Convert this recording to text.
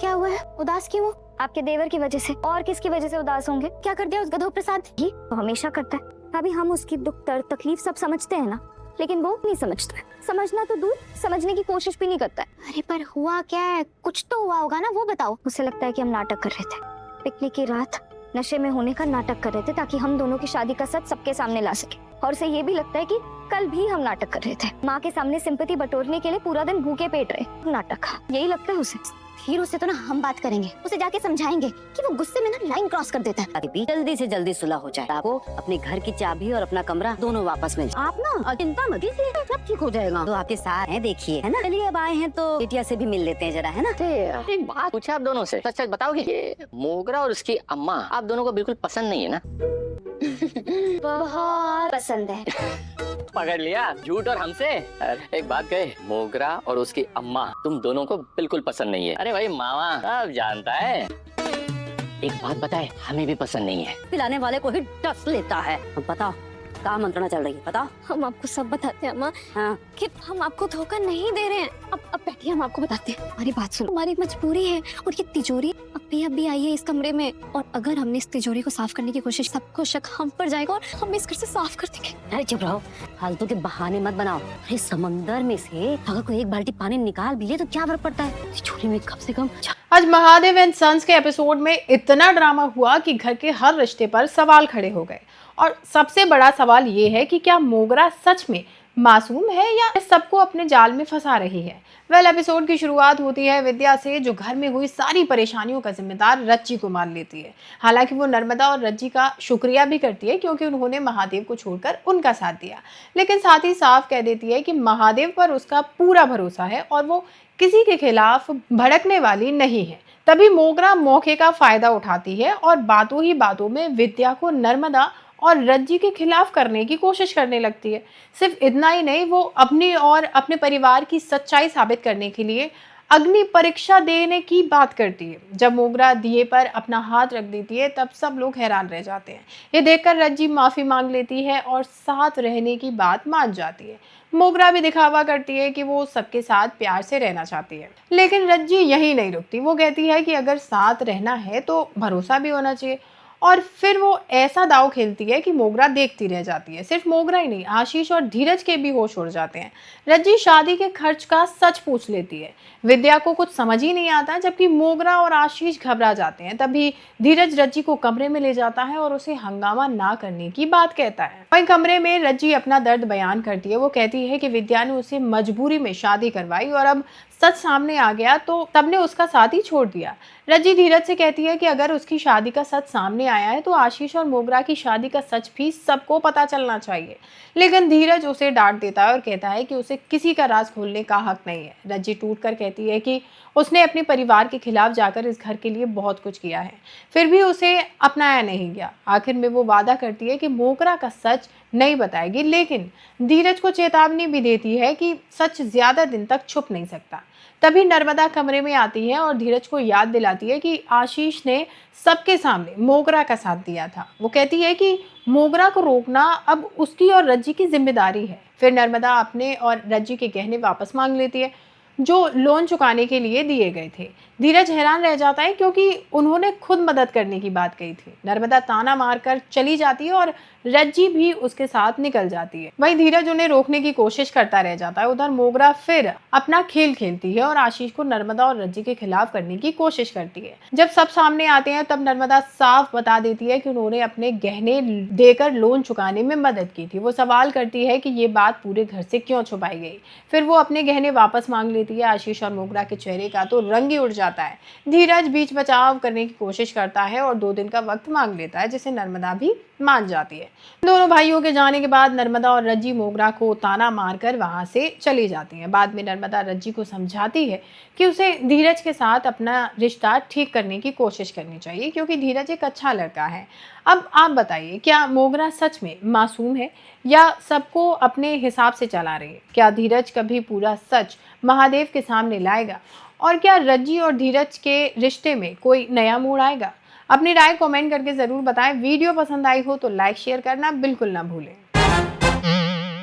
क्या हुआ है? उदास क्यों हो? आपके देवर की वजह से। और किसकी वजह से उदास होंगे? क्या कर दिया उस गधों प्रसाद? ये तो हमेशा करता है। भाभी हम उसकी दुख दर्द तकलीफ सब समझते हैं ना, लेकिन वो नहीं समझता है। समझना तो दूर, समझने की कोशिश भी नहीं करता है। अरे पर हुआ क्या है? कुछ तो हुआ होगा ना, वो बताओ। उसे लगता है कि हम नाटक कर रहे थे। पिकनिक की रात नशे में होने का नाटक कर रहे थे ताकि हम दोनों की शादी का सच सबके सामने ला सके। और उसे ये भी लगता है कि कल भी हम नाटक कर रहे थे। माँ के सामने सिंपैथी बटोरने के लिए पूरा दिन भूखे पेट रहे। नाटक, यही लगता है उसे। हीरो से तो ना हम बात करेंगे, उसे जाके समझाएंगे कि वो गुस्से में ना लाइन क्रॉस कर देता है। दीदी जल्दी से जल्दी सुलह हो जाए, आपको अपने घर की चाबी और अपना कमरा दोनों वापस मिल जाए। आप ना चिंता मत कीजिए, सब ठीक हो जाएगा। तो आपके साथ हैं, देखिए है ना। चलिए अब आए हैं तो बेटिया से भी मिल लेते हैं जरा, है ना। एक बात पूछा आप दोनों से, सच सच बताओगे? ये मोगरा और उसकी अम्मा आप दोनों को बिल्कुल पसंद नहीं है ना? बहुत पसंद है। पकड़ लिया झूठ और हमसे। एक बात कहे, मोगरा और उसकी अम्मा तुम दोनों को बिल्कुल पसंद नहीं है। अरे भाई मामा सब जानता है। एक बात बताए, हमें भी पसंद नहीं है। पिलाने वाले को ही डस लेता है। अब बताओ क्या मंत्रणा चल रही है, बताओ। हम आपको सब बताते हैं अम्मा, हाँ। कि हम आपको धोखा नहीं दे रहे हैं। अब बैठिए, हम आपको बताते हैं। हमारी बात सुनो, हमारी मजबूरी है। और ये तिजोरी अभी आई है इस कमरे में, और अगर हमने इस तिजोरी को साफ करने की कोशिश, सबको शक हम पर जाएगा और हम इस घर से साफ कर देंगे। अरे चुप रहो, फालतू के बहाने मत बनाओ। अरे समंदर में से अगर कोई एक बाल्टी पानी निकाल भी ले तो क्या फर्क पड़ता है। तिजोरी में कम से कम। आज महादेव एंड सन्स के एपिसोड में इतना ड्रामा हुआ कि घर के हर रिश्ते पर सवाल खड़े हो गए। और सबसे बड़ा सवाल ये है कि क्या मोगरा सच में मासूम है या सबको अपने जाल में फंसा रही है। एपिसोड की शुरुआत होती है विद्या से, जो घर में हुई सारी परेशानियों का जिम्मेदार रज्जी को मान लेती है। हालांकि वो नर्मदा और रज्जी का शुक्रिया भी करती है क्योंकि उन्होंने महादेव को छोड़कर उनका साथ दिया, लेकिन साथ ही साफ कह देती है कि महादेव पर उसका पूरा भरोसा है और वो किसी के खिलाफ भड़कने वाली नहीं है। तभी मोगरा मौके का फायदा उठाती है और बातों ही बातों में विद्या को नर्मदा और रज्जी के खिलाफ करने की कोशिश करने लगती है। सिर्फ इतना ही नहीं, वो अपनी और अपने परिवार की सच्चाई साबित करने के लिए अग्नि परीक्षा देने की बात करती है। जब मोगरा दिए पर अपना हाथ रख देती है तब सब लोग हैरान रह जाते हैं। ये देखकर रज्जी माफी मांग लेती है और साथ रहने की बात मान जाती है। मोगरा भी दिखावा करती है कि वो सबके साथ प्यार से रहना चाहती है, लेकिन रज्जी यही नहीं रुकती। वो कहती है कि अगर साथ रहना है तो भरोसा भी होना चाहिए। और फिर वो ऐसा दाव खेलती है कि मोगरा देखती रह जाती है। सिर्फ मोगरा ही नहीं, आशीष और धीरज के भी होश उड़ जाते हैं। रज्जी शादी के खर्च का सच पूछ लेती है। विद्या को कुछ समझ ही नहीं आता, जबकि मोगरा और आशीष घबरा जाते हैं। तभी धीरज रज्जी को कमरे में ले जाता है और उसे हंगामा ना करने की बात कहता है। वहीं कमरे में रज्जी अपना दर्द बयान करती है। वो कहती है कि विद्या ने उसे मजबूरी में शादी करवाई और अब सच सामने आ गया तो तब ने उसका साथ ही छोड़ दिया। रज्जी धीरज से कहती है कि अगर उसकी शादी का सच सामने आया है तो आशीष और मोगरा की शादी का सच भी सबको पता चलना चाहिए, लेकिन धीरज उसे डांट देता है और कहता है कि उसे किसी का राज खोलने का हक नहीं है। रज्जी टूटकर कहती है कि उसने अपने परिवार के खिलाफ जाकर इस घर के लिए बहुत कुछ किया है, फिर भी उसे अपनाया नहीं गया। आखिर में वो वादा करती है कि मोगरा का सच नहीं बताएगी, लेकिन धीरज को चेतावनी भी देती है कि सच ज्यादा दिन तक छुप नहीं सकता। तभी नर्मदा कमरे में आती है और धीरज को याद दिलाती है कि आशीष ने सबके सामने मोगरा का साथ दिया था। वो कहती है कि मोगरा को रोकना अब उसकी और रज्जी की जिम्मेदारी है। फिर नर्मदा अपने और रज्जी के गहने वापस मांग लेती है जो लोन चुकाने के लिए दिए गए थे। धीरज हैरान रह जाता है क्योंकि उन्होंने खुद मदद करने की बात कही थी। नर्मदा ताना मारकर चली जाती है और रज्जी भी उसके साथ निकल जाती है। वहीं धीरज उन्हें रोकने की कोशिश करता रह जाता है। उधर मोगरा फिर अपना खेल खेलती है और आशीष को नर्मदा और रज्जी के खिलाफ करने की कोशिश करती है। जब सब सामने आते हैं तब नर्मदा साफ बता देती है कि उन्होंने अपने गहने देकर लोन चुकाने में मदद की थी। वो सवाल करती है कि ये बात पूरे घर से क्यों छुपाई गई। फिर वो अपने गहने वापस मांग लेती है। आशीष और मोगरा के चेहरे का तो रंग ही उड़ जाता है। धीरज बीच बचाव करने की कोशिश करता है और 2 दिन का वक्त मांग लेता है, जिसे नर्मदा भी मान जाती है। दोनों भाइयों के जाने के बाद नर्मदा और रज्जी मोगरा को ताना मारकर वहां से चली जाती हैं। बाद में नर्मदा रज्जी को समझाती है कि उसे धीरज के साथ अपना रिश्ता ठीक करने की कोशिश करनी चाहिए क्योंकि धीरज एक अच्छा लड़का है। अब आप बताइए, क्या मोगरा सच में मासूम है या सबको अपने हिसाब से चला रही है? क्या धीरज कभी पूरा सच महादेव के सामने लाएगा? और क्या रज्जी और धीरज के रिश्ते में कोई नया मोड़ आएगा? अपनी राय कमेंट करके ज़रूर बताएं। वीडियो पसंद आई हो तो लाइक शेयर करना बिल्कुल ना भूलें।